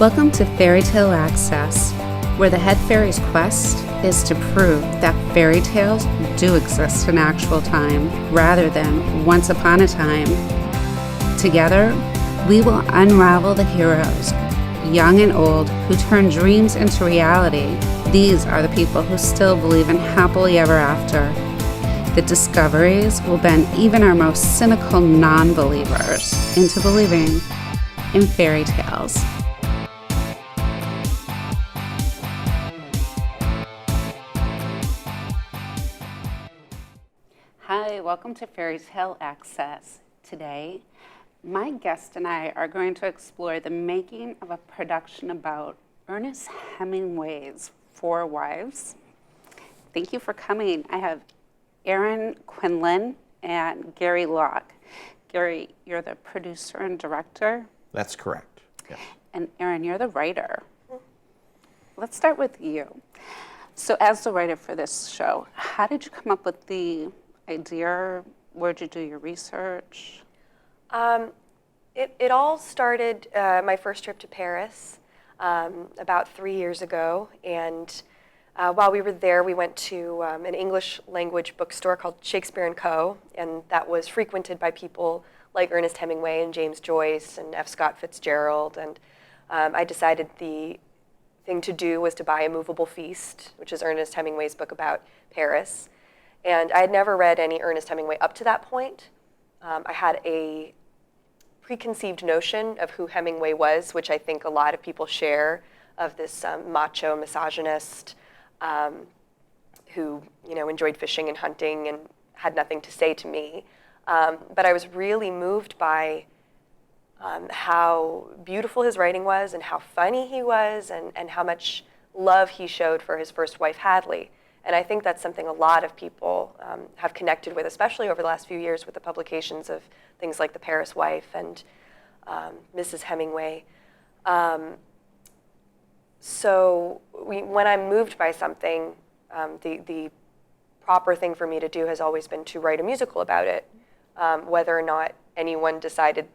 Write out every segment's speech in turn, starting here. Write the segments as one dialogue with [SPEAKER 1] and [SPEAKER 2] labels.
[SPEAKER 1] Welcome to Fairy Tale Access, where the head fairy's quest is to prove that fairy tales do exist in actual time rather than once upon a time. Together, we will unravel the heroes, young and old, who turn dreams into reality. These are the people who still believe in happily ever after. The discoveries will bend even our most cynical non-believers into believing in fairy tales. Hi, welcome to Fairy Tale Access. Today, my guest and I are going to explore the making of a production about Ernest Hemingway's Four Wives. Thank you for coming. I have Aaron Quinlan and Gary Locke. Gary, you're the producer and director.
[SPEAKER 2] That's correct. Yeah.
[SPEAKER 1] And Aaron, you're the writer. Let's start with you. So as the writer for this show, how did you come up with the idea? Where'd you do your research?
[SPEAKER 3] It all started my first trip to Paris about 3 years ago, and while we were there, we went to an English language bookstore called Shakespeare & Co., and that was frequented by people like Ernest Hemingway and James Joyce and F. Scott Fitzgerald, and I decided the thing to do was to buy A Movable Feast, which is Ernest Hemingway's book about Paris. And I had never read any Ernest Hemingway up to that point. I had a preconceived notion of who Hemingway was, which I think a lot of people share, of this macho misogynist who enjoyed fishing and hunting and had nothing to say to me. But I was really moved by how beautiful his writing was and how funny he was and how much love he showed for his first wife, Hadley. And I think that's something a lot of people have connected with, especially over the last few years with the publications of things like The Paris Wife and Mrs. Hemingway. So when I'm moved by something, the proper thing for me to do has always been to write a musical about it. Whether or not anyone decided,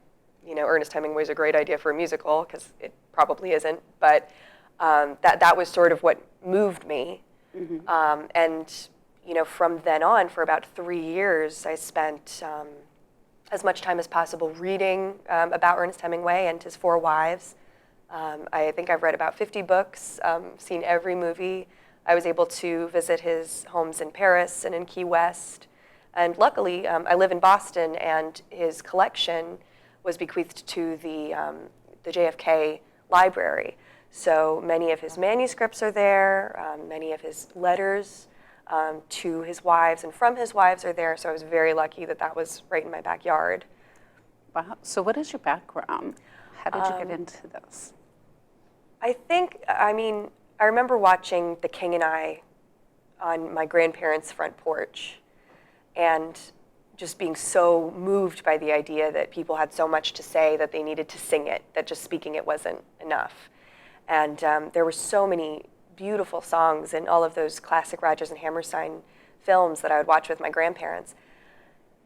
[SPEAKER 3] Ernest Hemingway's a great idea for a musical, because it probably isn't, but that was sort of what moved me. Mm-hmm. And from then on, for about 3 years, I spent as much time as possible reading about Ernest Hemingway and his Four Wives. I think I've read about 50 books, seen every movie. I was able to visit his homes in Paris and in Key West. And luckily, I live in Boston, and his collection was bequeathed to the JFK library. So many of his manuscripts are there, many of his letters to his wives and from his wives are there, so I was very lucky that was right in my backyard.
[SPEAKER 1] Wow. So what is your background? How did you get into this?
[SPEAKER 3] I remember watching The King and I on my grandparents' front porch and just being so moved by the idea that people had so much to say that they needed to sing it, that just speaking it wasn't enough. And there were so many beautiful songs in all of those classic Rodgers and Hammerstein films that I would watch with my grandparents.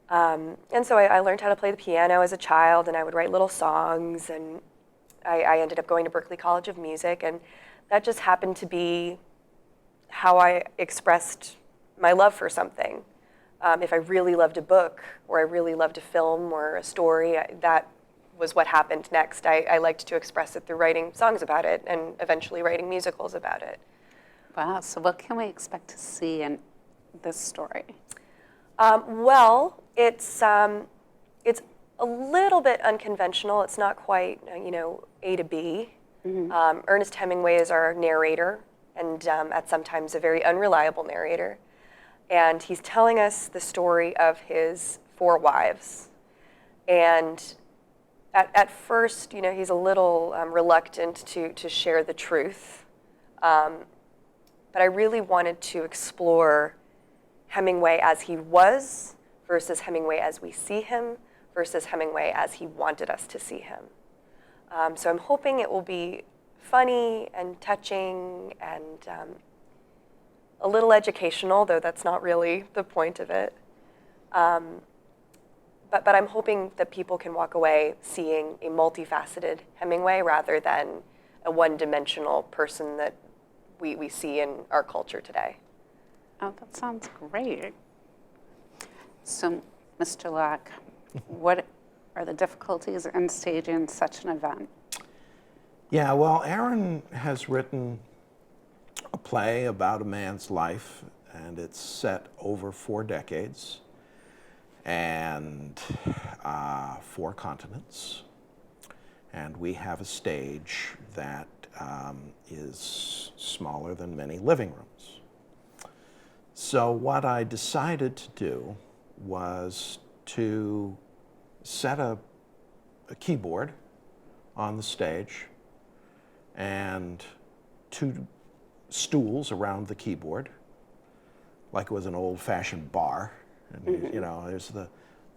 [SPEAKER 3] And so I learned how to play the piano as a child, and I would write little songs, and I ended up going to Berklee College of Music, and that just happened to be how I expressed my love for something. If I really loved a book, or I really loved a film or a story, that was what happened next. I liked to express it through writing songs about it and eventually writing musicals about it.
[SPEAKER 1] Wow, so what can we expect to see in this story?
[SPEAKER 3] Well, it's a little bit unconventional. It's not quite, A to B. Mm-hmm. Ernest Hemingway is our narrator, and at sometimes a very unreliable narrator. And he's telling us the story of his four wives. And at first, he's a little reluctant to share the truth. But I really wanted to explore Hemingway as he was versus Hemingway as we see him versus Hemingway as he wanted us to see him. So I'm hoping it will be funny and touching and a little educational, though that's not really the point of it. But I'm hoping that people can walk away seeing a multifaceted Hemingway rather than a one-dimensional person that we see in our culture today.
[SPEAKER 1] Oh, that sounds great. So, Mr. Locke, what are the difficulties in staging such an event?
[SPEAKER 2] Yeah, well, Aaron has written a play about a man's life, and it's set over 4 decades and 4 continents. And we have a stage that is smaller than many living rooms. So what I decided to do was to set a keyboard on the stage and 2 stools around the keyboard, like it was an old-fashioned bar. And you know, there's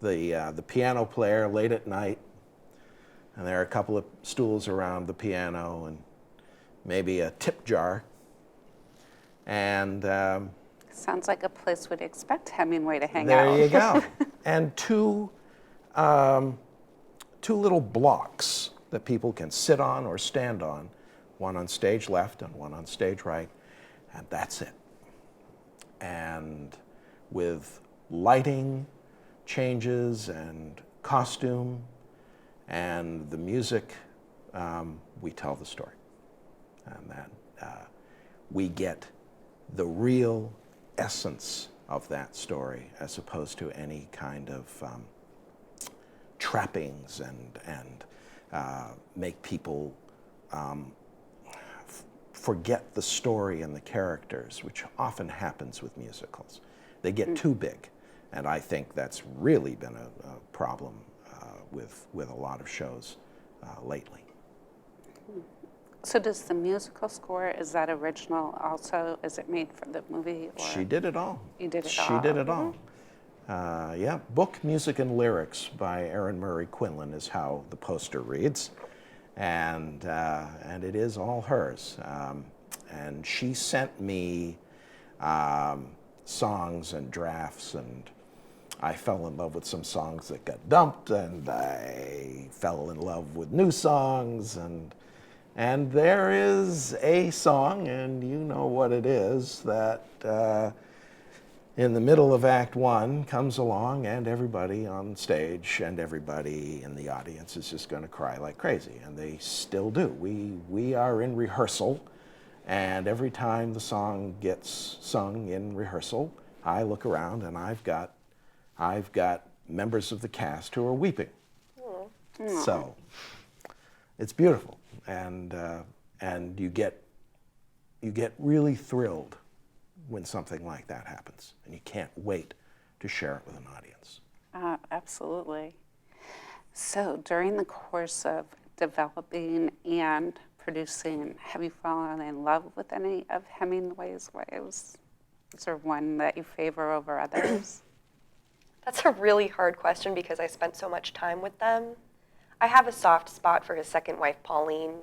[SPEAKER 2] the piano player late at night, and there are a couple of stools around the piano, and maybe a tip jar. And
[SPEAKER 1] Sounds like a place we'd expect Hemingway to hang out.
[SPEAKER 2] there you go. And 2 little blocks that people can sit on or stand on, one on stage left and one on stage right, and that's it. And with lighting changes and costume and the music, we tell the story. And that we get the real essence of that story as opposed to any kind of trappings and make people forget the story and the characters, which often happens with musicals. They get too big, and I think that's really been a problem with a lot of shows lately.
[SPEAKER 1] So does the musical score, is that original also? Is it made for the movie? Or?
[SPEAKER 2] She did it all.
[SPEAKER 1] You did it
[SPEAKER 2] she
[SPEAKER 1] all?
[SPEAKER 2] She did it all. Yeah, book, music, and lyrics by Erin Murray Quinlan is how the poster reads, and it is all hers. And she sent me songs and drafts, and I fell in love with some songs that got dumped, and I fell in love with new songs, and there is a song, and you know what it is, that in the middle of Act 1 comes along, and everybody on stage and everybody in the audience is just going to cry like crazy, and they still do. We are in rehearsal, and every time the song gets sung in rehearsal, I look around and I've got members of the cast who are weeping. Aww. So it's beautiful, and you get really thrilled when something like that happens, and you can't wait to share it with an audience.
[SPEAKER 1] Absolutely. So during the course of developing and producing, have you fallen in love with any of Hemingway's wives? Is there one that you favor over others?
[SPEAKER 3] That's a really hard question because I spent so much time with them. I have a soft spot for his second wife, Pauline,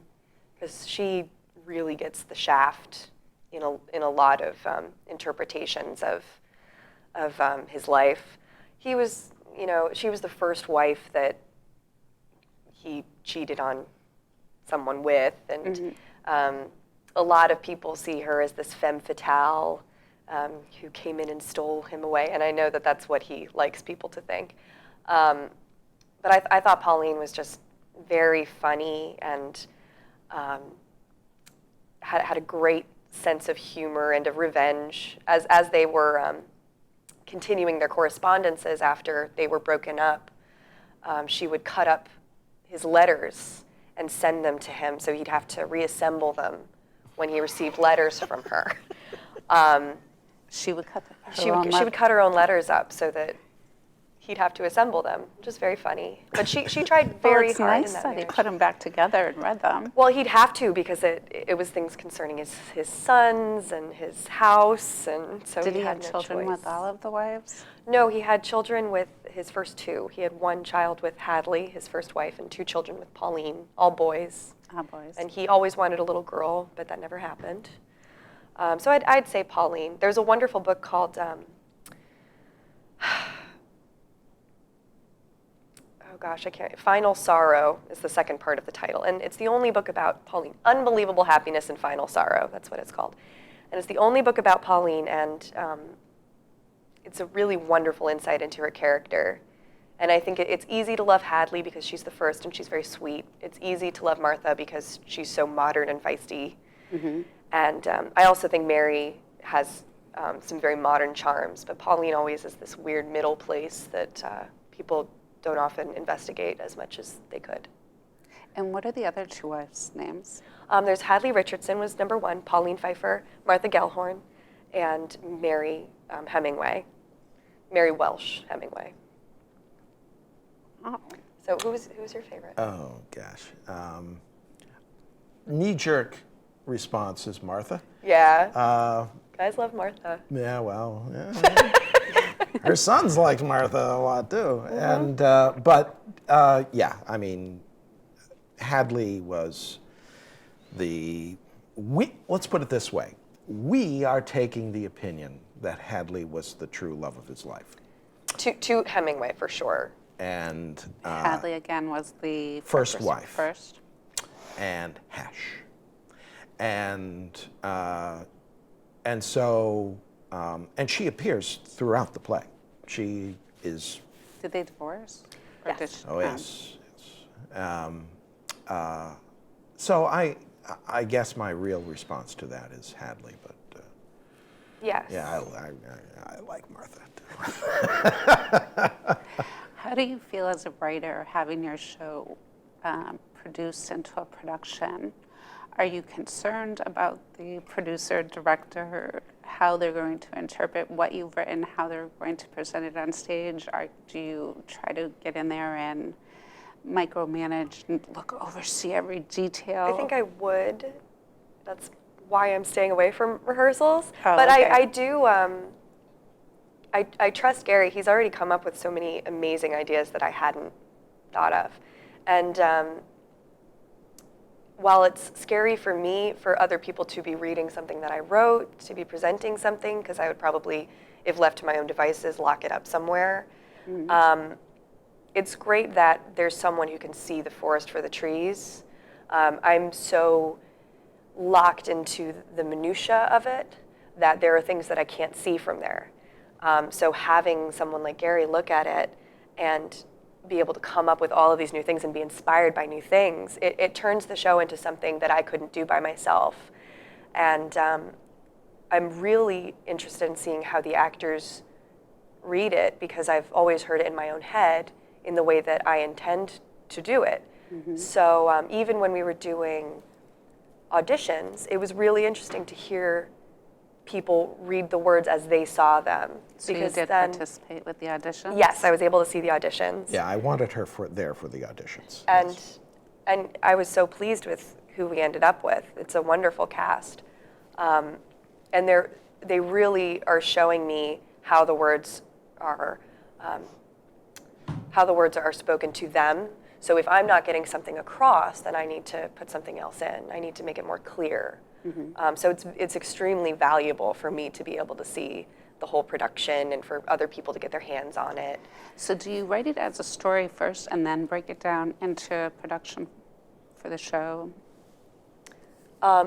[SPEAKER 3] because she really gets the shaft in a lot of interpretations of his life. He was, she was the first wife that he cheated on someone with, and a lot of people see her as this femme fatale who came in and stole him away, and I know that that's what he likes people to think. But I thought Pauline was just very funny and had a great sense of humor and of revenge. As they were continuing their correspondences after they were broken up, she would cut up his letters and send them to him, so he'd have to reassemble them when he received letters from her.
[SPEAKER 1] She would cut
[SPEAKER 3] she would cut her own letters up so that he'd have to assemble them, which is very funny. But she tried very hard
[SPEAKER 1] nice
[SPEAKER 3] in that
[SPEAKER 1] that
[SPEAKER 3] marriage.
[SPEAKER 1] he put them back together and read them.
[SPEAKER 3] Well, he'd have to because it was things concerning his sons and his house, and so
[SPEAKER 1] Did he
[SPEAKER 3] had
[SPEAKER 1] have
[SPEAKER 3] no
[SPEAKER 1] children
[SPEAKER 3] choice.
[SPEAKER 1] with all of the wives?
[SPEAKER 3] No, he had children with his first 2. He had 1 child with Hadley, his first wife, and 2 children with Pauline, all boys.
[SPEAKER 1] All boys.
[SPEAKER 3] And he always wanted a little girl, but that never happened. So I'd say Pauline. There's a wonderful book called, oh oh gosh, I can't. Final Sorrow is the second part of the title, and it's the only book about Pauline. Unbelievable Happiness and Final Sorrow. That's what it's called, and it's the only book about Pauline, and it's a really wonderful insight into her character. And I think it's easy to love Hadley because she's the first and she's very sweet. It's easy to love Martha because she's so modern and feisty. Mm-hmm. And I also think Mary has some very modern charms, but Pauline always is this weird middle place that people don't often investigate as much as they could.
[SPEAKER 1] And what are the other two wives' names?
[SPEAKER 3] There's Hadley Richardson was number one, Pauline Pfeiffer, Martha Gellhorn, and Mary Hemingway. Mary Welsh Hemingway.
[SPEAKER 1] Oh.
[SPEAKER 3] So who's your favorite?
[SPEAKER 2] Oh, gosh. Knee-jerk response is Martha.
[SPEAKER 3] Yeah. Guys love Martha.
[SPEAKER 2] Yeah, well, yeah. Her sons liked Martha a lot, too. Mm-hmm. And, yeah, I mean, Hadley was let's put it this way. We are taking the opinion that Hadley was the true love of his life.
[SPEAKER 3] To Hemingway, for sure.
[SPEAKER 2] And
[SPEAKER 1] Hadley, again, was the
[SPEAKER 2] first wife.
[SPEAKER 1] First.
[SPEAKER 2] And Hash. And so, and she appears throughout the play. She is...
[SPEAKER 1] Did they divorce?
[SPEAKER 3] Or yes.
[SPEAKER 1] Did she,
[SPEAKER 2] Oh, yes. So I guess my real response to that is Hadley, but...
[SPEAKER 3] yes.
[SPEAKER 2] Yeah, I like Martha.
[SPEAKER 1] How do you feel as a writer having your show produced into a production? Are you concerned about the producer, director, how they're going to interpret what you've written, how they're going to present it on stage? Do you try to get in there and micromanage and oversee every detail?
[SPEAKER 3] I think I would. That's why I'm staying away from rehearsals.
[SPEAKER 1] Oh,
[SPEAKER 3] but
[SPEAKER 1] okay.
[SPEAKER 3] I do, I trust Gary. He's already come up with so many amazing ideas that I hadn't thought of. And while it's scary for me, for other people to be reading something that I wrote, to be presenting something, because I would probably, if left to my own devices, lock it up somewhere. Mm-hmm. It's great that there's someone who can see the forest for the trees. I'm so locked into the minutia of it that there are things that I can't see from there. So having someone like Gary look at it and be able to come up with all of these new things and be inspired by new things, it turns the show into something that I couldn't do by myself. And I'm really interested in seeing how the actors read it, because I've always heard it in my own head in the way that I intend to do it. Mm-hmm. So even when we were doing auditions, it was really interesting to hear people read the words as they saw them.
[SPEAKER 1] So you did participate with the auditions?
[SPEAKER 3] Yes, I was able to see the auditions.
[SPEAKER 2] Yeah, I wanted her there for the auditions.
[SPEAKER 3] And
[SPEAKER 2] yes.
[SPEAKER 3] And I was so pleased with who we ended up with. It's a wonderful cast. And they really are showing me how the words are spoken to them. So if I'm not getting something across, then I need to put something else in. I need to make it more clear. Mm-hmm. So it's extremely valuable for me to be able to see the whole production and for other people to get their hands on it.
[SPEAKER 1] So do you write it as a story first and then break it down into production for the show?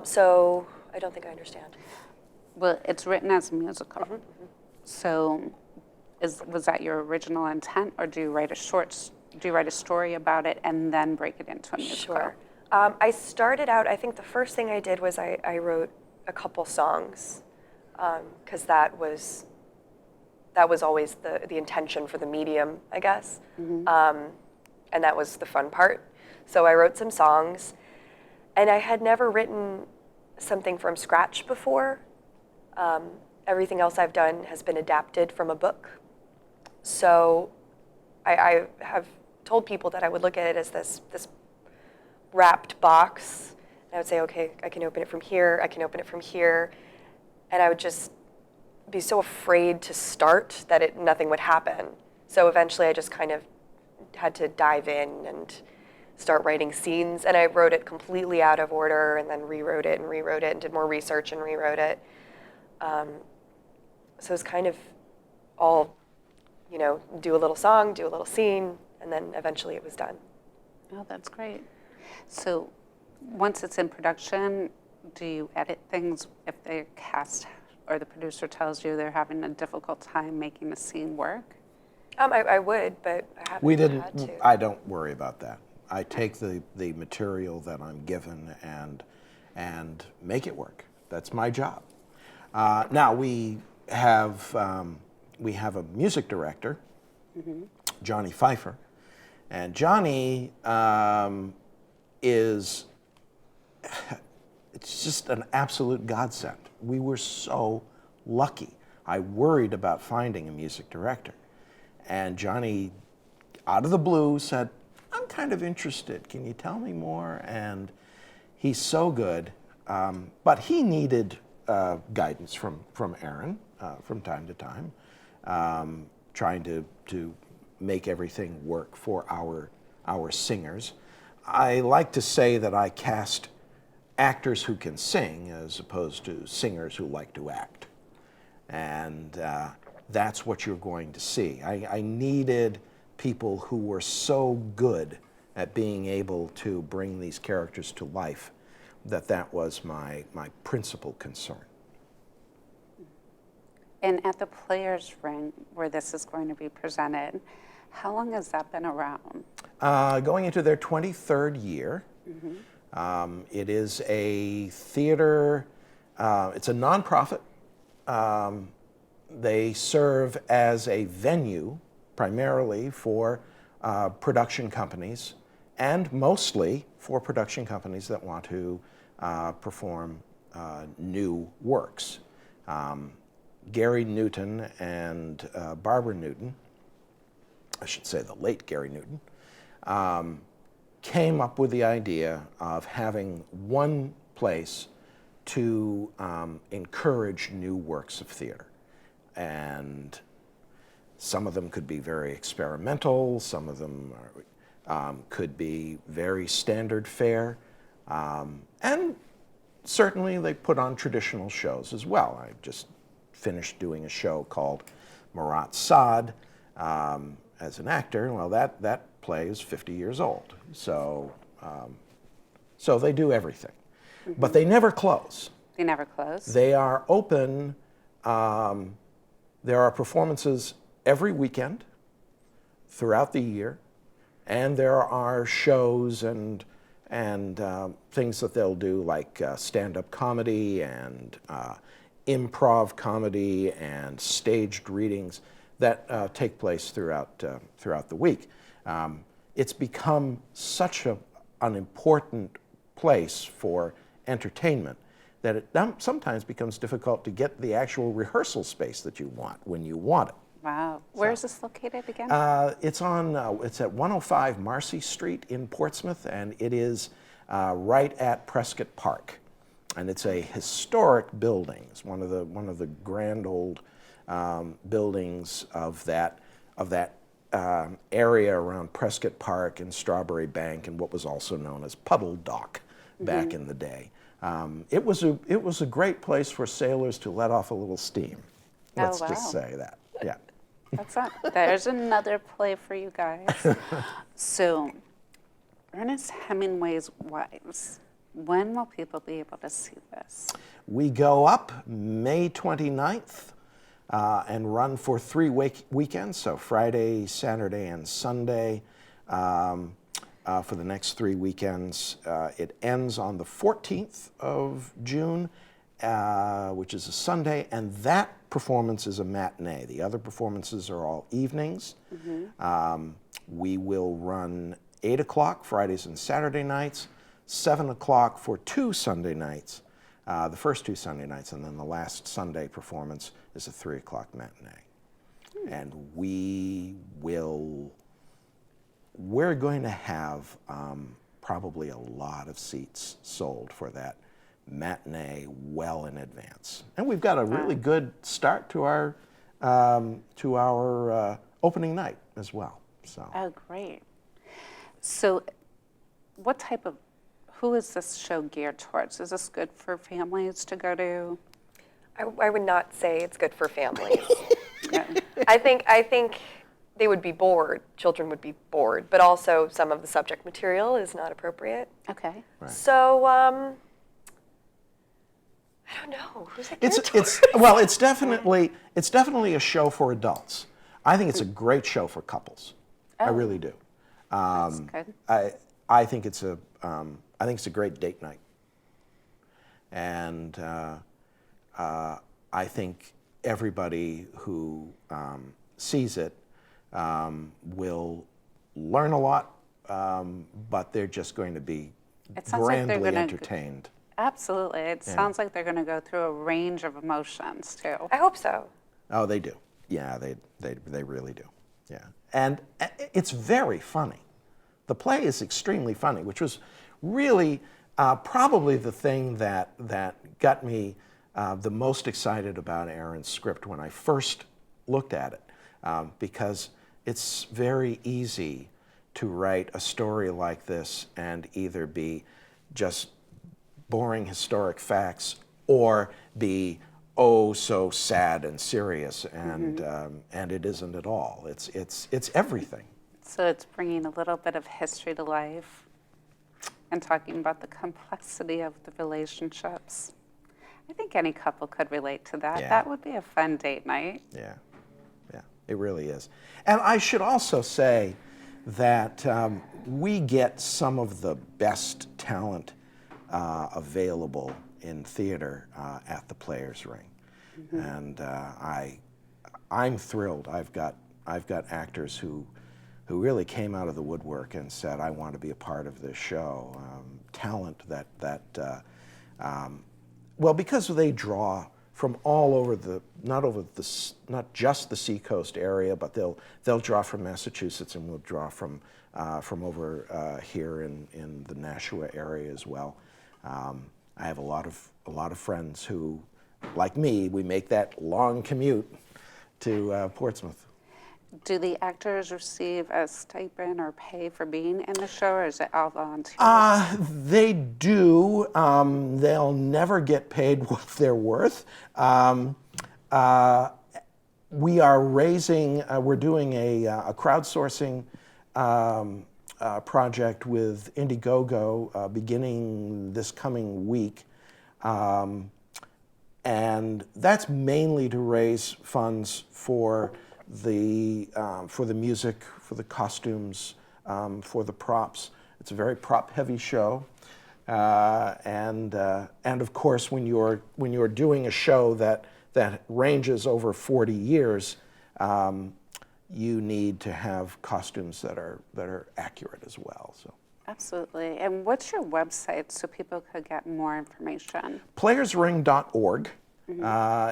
[SPEAKER 3] So I don't think I understand.
[SPEAKER 1] Well, it's written as a musical. Mm-hmm, mm-hmm. So was that your original intent, or do you write a story about it and then break it into a musical?
[SPEAKER 3] Sure. I started out, I think the first thing I did was I wrote a couple songs, because that was always the intention for the medium, I guess. Mm-hmm. And that was the fun part. So I wrote some songs, and I had never written something from scratch before. Everything else I've done has been adapted from a book. So I have told people that I would look at it as this wrapped box. And I would say, okay, I can open it from here, I can open it from here. And I would just be so afraid to start that nothing would happen. So eventually I just kind of had to dive in and start writing scenes. And I wrote it completely out of order and then rewrote it and did more research and rewrote it. So it's kind of all, do a little song, do a little scene, and then eventually it was done.
[SPEAKER 1] Oh, that's great. So once it's in production, do you edit things if the cast or the producer tells you they're having a difficult time making a scene work?
[SPEAKER 3] I would, but I haven't had to.
[SPEAKER 2] I don't worry about that. I take the material that I'm given and make it work. That's my job. Now we have a music director, Johnny Pfeiffer, and Johnny is it's just an absolute godsend. We were so lucky. I worried about finding a music director, and Johnny, out of the blue, said, "I'm kind of interested. Can you tell me more?" And he's so good, but he needed guidance from Aaron from time to time, trying to make everything work for our singers. I like to say that I cast actors who can sing as opposed to singers who like to act, and that's what you're going to see. I needed people who were so good at being able to bring these characters to life that was my principal concern.
[SPEAKER 1] And at the Players Ring, where this is going to be presented, how long has that been around?
[SPEAKER 2] Going into their 23rd year. It is a theater, it's a nonprofit. They serve as a venue primarily for production companies, and mostly for production companies that want to perform new works. Gary Newton and Barbara Newton, I should say the late Gary Newton, came up with the idea of having one place to encourage new works of theater. And some of them could be very experimental, some of them could be very standard fare, and certainly they put on traditional shows as well. I just finished doing a show called Marat Sade as an actor. Well, that play is 50 years old, so they do everything. But they never close.
[SPEAKER 1] They never close?
[SPEAKER 2] They are open. There are performances every weekend throughout the year, and there are shows and things that they'll do, like stand-up comedy and improv comedy and staged readings that take place throughout the week. It's become such an important place for entertainment that it sometimes becomes difficult to get the actual rehearsal space that you want when you want it.
[SPEAKER 1] Wow. Where is this located again?
[SPEAKER 2] It's at 105 Marcy Street in Portsmouth, and it is right at Prescott Park. And it's a historic building. It's one of the grand old buildings of that area around Prescott Park and Strawberry Bank, and what was also known as Puddle Dock back in the day. It was a great place for sailors to let off a little steam. Let's just say that. Yeah.
[SPEAKER 1] There's another play for you guys. So, Ernest Hemingway's Wives. When will people be able to see this?
[SPEAKER 2] We go up May 29th and run for 3 weekends, so Friday, Saturday, and Sunday for the next 3 weekends. It ends on the 14th of June, which is a Sunday, and that performance is a matinee. The other performances are all evenings. We will run 8 o'clock Fridays and Saturday nights, 7 o'clock for 2 Sunday nights, the first 2 Sunday nights, and then the last Sunday performance is a 3 o'clock matinee. And we're going to have probably a lot of seats sold for that matinee well in advance. And we've got a really good start to our opening night as well. So.
[SPEAKER 1] Oh, great. So who is this show geared towards? Is this good for families to go to? I
[SPEAKER 3] would not say it's good for families. I think they would be bored. Children would be bored, but also some of the subject material is not appropriate.
[SPEAKER 1] Okay.
[SPEAKER 2] Right.
[SPEAKER 3] So I don't know who's it.
[SPEAKER 2] It's definitely a show for adults. I think it's a great show for couples. I
[SPEAKER 1] Oh.
[SPEAKER 2] really do.
[SPEAKER 1] That's good.
[SPEAKER 2] I think it's a great date night, and I think everybody who sees it will learn a lot, but they're just going to be
[SPEAKER 1] It sounds like they're
[SPEAKER 2] grandly
[SPEAKER 1] gonna
[SPEAKER 2] entertained.
[SPEAKER 1] Absolutely. It sounds like they're going to go through a range of emotions too.
[SPEAKER 3] I hope so.
[SPEAKER 2] Oh, they do. Yeah, they really do. Yeah, and it's very funny. The play is extremely funny, which was really probably the thing that got me the most excited about Aaron's script when I first looked at it, because it's very easy to write a story like this and either be just boring historic facts or be oh so sad and serious, and it isn't at all. It's everything.
[SPEAKER 1] So it's bringing a little bit of history to life and talking about the complexity of the relationships. I think any couple could relate to that.
[SPEAKER 2] Yeah.
[SPEAKER 1] That would be a fun date night.
[SPEAKER 2] Yeah, yeah, it really is. And I should also say that we get some of the best talent available in theater at the Players Ring, and I'm thrilled. I've got actors who really came out of the woodwork and said, "I want to be a part of this show." Talent that well, because they draw from all over not just the Seacoast area, but they'll draw from Massachusetts, and we'll draw from over here in the Nashua area as well. I have a lot of friends who, like me, we make that long commute to Portsmouth.
[SPEAKER 1] Do the actors receive a stipend or pay for being in the show, or is it all volunteers?
[SPEAKER 2] They do. They'll never get paid what they're worth. We are raising, we're doing a crowdsourcing project with Indiegogo beginning this coming week. And that's mainly to raise funds for the music, for the costumes, for the props. It's a very prop-heavy show, and of course, when you're doing a show that ranges over 40 years, you need to have costumes that are accurate as well. So.
[SPEAKER 1] Absolutely. And what's your website so people could get more information?
[SPEAKER 2] Playersring.org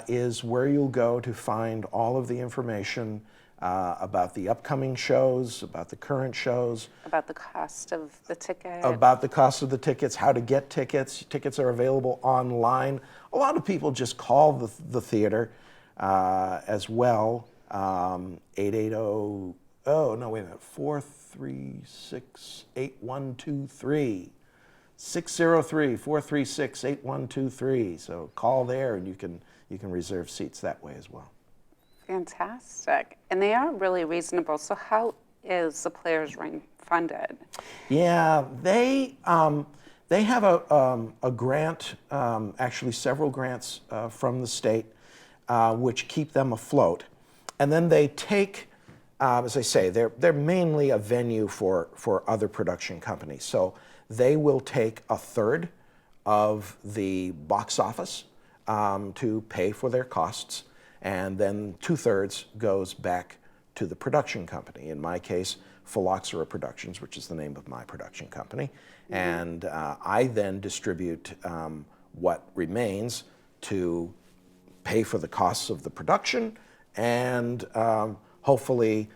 [SPEAKER 2] is where you'll go to find all of the information about the upcoming shows, about the current shows.
[SPEAKER 1] About the cost of the ticket.
[SPEAKER 2] About the cost of the tickets, how to get tickets. Tickets are available online. A lot of people just call the theater as well. 880, 436-8123. 603-436-8123. So call there, and you can reserve seats that way as well.
[SPEAKER 1] Fantastic. And they are really reasonable. So how is the Players Ring funded?
[SPEAKER 2] Yeah, they have a grant, actually several grants from the state, which keep them afloat. And then they take, as I say, they're mainly a venue for other production companies. So they will take a third of the box office to pay for their costs, and then 2/3 goes back to the production company. In my case, Phylloxera Productions, which is the name of my production company, and I then distribute what remains to pay for the costs of the production, and hopefully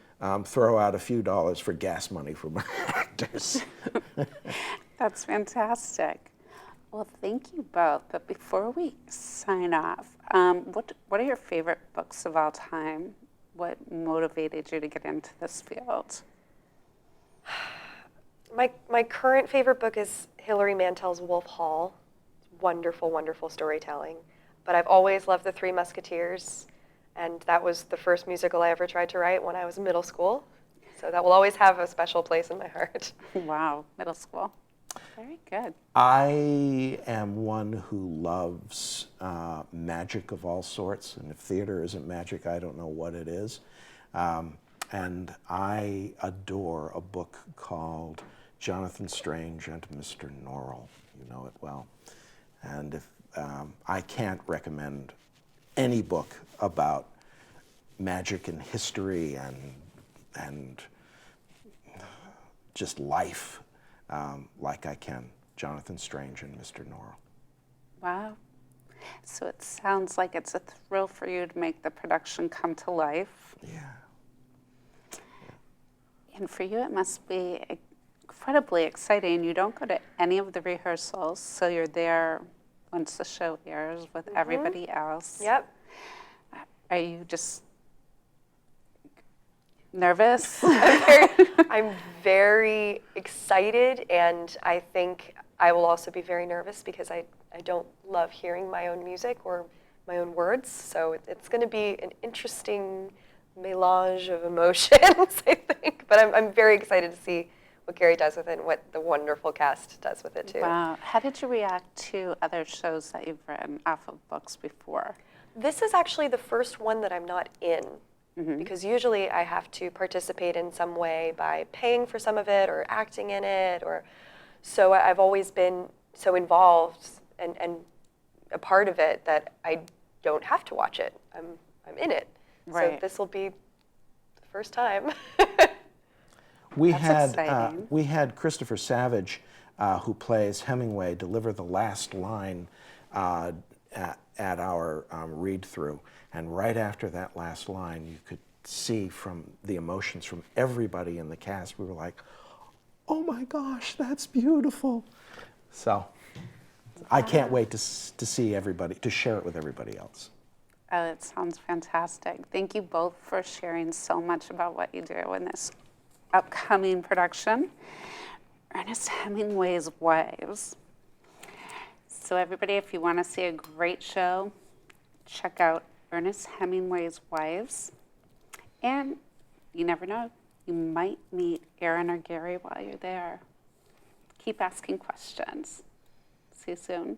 [SPEAKER 2] throw out a few dollars for gas money for my actors.
[SPEAKER 1] That's fantastic. Well, thank you both. But before we sign off, what are your favorite books of all time? What motivated you to get into this field?
[SPEAKER 3] My current favorite book is Hilary Mantel's Wolf Hall. Wonderful, wonderful storytelling. But I've always loved The Three Musketeers. And that was the first musical I ever tried to write when I was in middle school. So that will always have a special place in my heart.
[SPEAKER 1] Wow, middle school. Very good.
[SPEAKER 2] I am one who loves magic of all sorts, and if theater isn't magic, I don't know what it is. And I adore a book called Jonathan Strange and Mr. Norrell. You know it well. And if I can't recommend any book about magic and history and just life like I can Jonathan Strange and Mr. Norrell.
[SPEAKER 1] Wow. So it sounds like it's a thrill for you to make the production come to life.
[SPEAKER 2] Yeah.
[SPEAKER 1] And for you, it must be incredibly exciting. You don't go to any of the rehearsals, so you're there once the show airs with everybody else.
[SPEAKER 3] Yep.
[SPEAKER 1] Are you just nervous?
[SPEAKER 3] I'm very excited, and I think I will also be very nervous because I don't love hearing my own music or my own words. So it's going to be an interesting melange of emotions, I think. But I'm very excited to see what Gary does with it and what the wonderful cast does with it, too.
[SPEAKER 1] Wow. How did you react to other shows that you've written off of books before?
[SPEAKER 3] This is actually the first one that I'm not in. Because usually I have to participate in some way by paying for some of it or acting in it, or so I've always been so involved and a part of it that I don't have to watch it. I'm in it.
[SPEAKER 1] Right.
[SPEAKER 3] So this will be the first time.
[SPEAKER 1] That's exciting.
[SPEAKER 2] We had Christopher Savage, who plays Hemingway, deliver the last line at our read-through. And right after that last line, you could see from the emotions from everybody in the cast. We were like, oh my gosh, that's beautiful. So I can't wait to see everybody, to share it with everybody else.
[SPEAKER 1] Oh, it sounds fantastic. Thank you both for sharing so much about what you do in this upcoming production, Ernest Hemingway's Wives. So everybody, if you want to see a great show, check out Ernest Hemingway's Wives. And you never know, you might meet Aaron or Gary while you're there. Keep asking questions. See you soon.